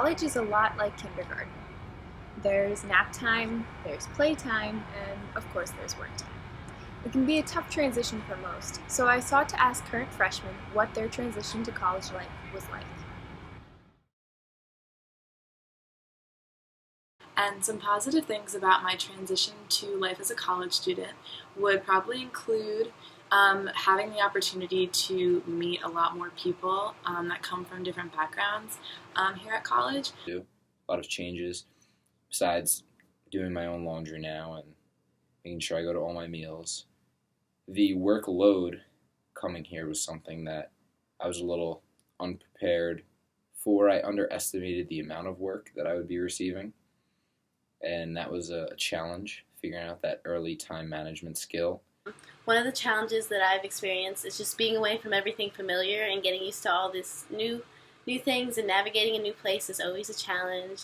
College is a lot like kindergarten. There's nap time, there's playtime, and of course there's work time. It can be a tough transition for most, so I sought to ask current freshmen what their transition to college life was like. And some positive things about my transition to life as a college student would probably include having the opportunity to meet a lot more people that come from different backgrounds here at college. Do a lot of changes besides doing my own laundry now and making sure I go to all my meals. The workload coming here was something that I was a little unprepared for. I underestimated the amount of work that I would be receiving, and that was a challenge, figuring out that early time management skill. One of the challenges that I've experienced is just being away from everything familiar and getting used to all this new things, and navigating a new place is always a challenge.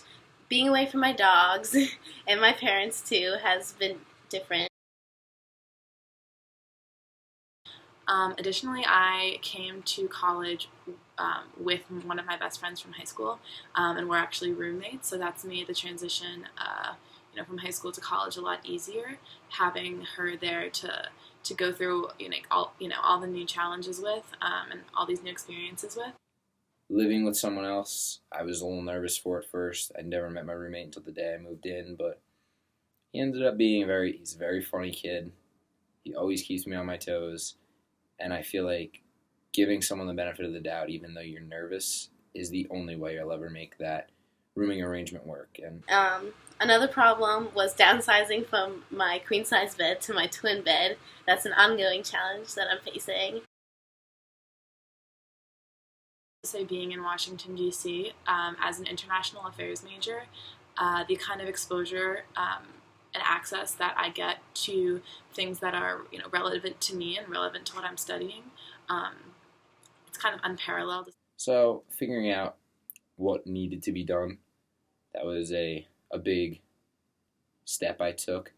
Being away from my dogs and my parents too has been different. Additionally, I came to college with one of my best friends from high school, and we're actually roommates, so that's made the transition from high school to college a lot easier, having her there to go through all the new challenges with, and all these new experiences with. Living with someone else, I was a little nervous for at first. I'd never met my roommate until the day I moved in, but he ended up being he's a very funny kid. He always keeps me on my toes, and I feel like giving someone the benefit of the doubt, even though you're nervous, is the only way you'll ever make that rooming arrangement work. And another problem was downsizing from my queen-size bed to my twin bed. That's an ongoing challenge that I'm facing. Say being in Washington, D.C., as an international affairs major, the kind of exposure and access that I get to things that are relevant to me and relevant to what I'm studying, it's kind of unparalleled. So figuring out what needed to be done, that was a big step I took.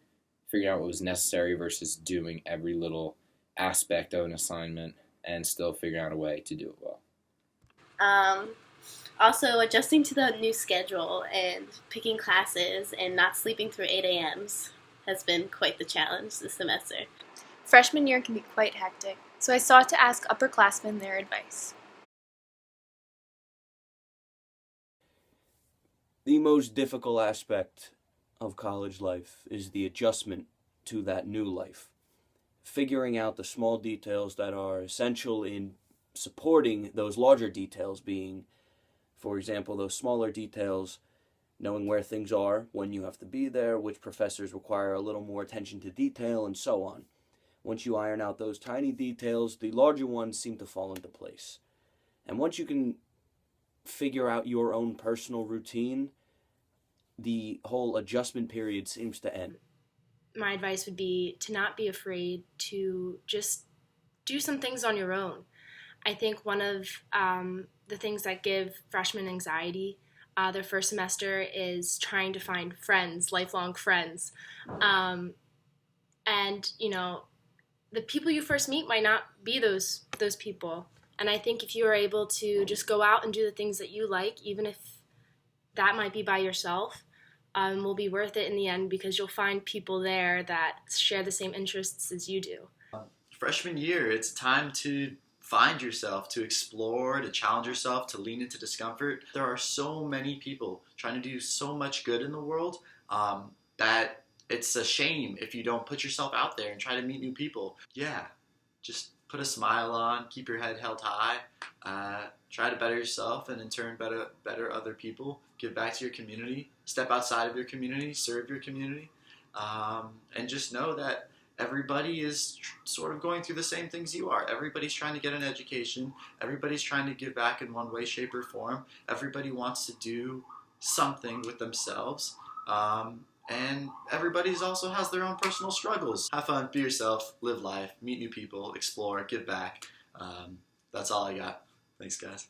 Figuring out what was necessary versus doing every little aspect of an assignment and still figuring out a way to do it well. Also, adjusting to the new schedule and picking classes and not sleeping through 8 a.m.s has been quite the challenge this semester. Freshman year can be quite hectic, so I sought to ask upperclassmen their advice. The most difficult aspect of college life is the adjustment to that new life. Figuring out the small details that are essential in supporting those larger details, being, for example, those smaller details, knowing where things are, when you have to be there, which professors require a little more attention to detail, and so on. Once you iron out those tiny details, the larger ones seem to fall into place. And once you can figure out your own personal routine, the whole adjustment period seems to end. My advice would be to not be afraid to just do some things on your own. I think one of the things that give freshmen anxiety their first semester is trying to find friends, lifelong friends. And, the people you first meet might not be those people. And I think if you are able to just go out and do the things that you like, even if that might be by yourself, will be worth it in the end, because you'll find people there that share the same interests as you do. Freshman year, it's time to find yourself, to explore, to challenge yourself, to lean into discomfort. There are so many people trying to do so much good in the world that it's a shame if you don't put yourself out there and try to meet new people. Yeah, just put a smile on, keep your head held high, try to better yourself, and in turn better other people. Give back to your community, step outside of your community, serve your community, and just know that everybody is sort of going through the same things you are. Everybody's trying to get an education. Everybody's trying to give back in one way, shape, or form. Everybody wants to do something with themselves. And everybody also has their own personal struggles. Have fun, be yourself, live life, meet new people, explore, give back. That's all I got. Thanks, guys.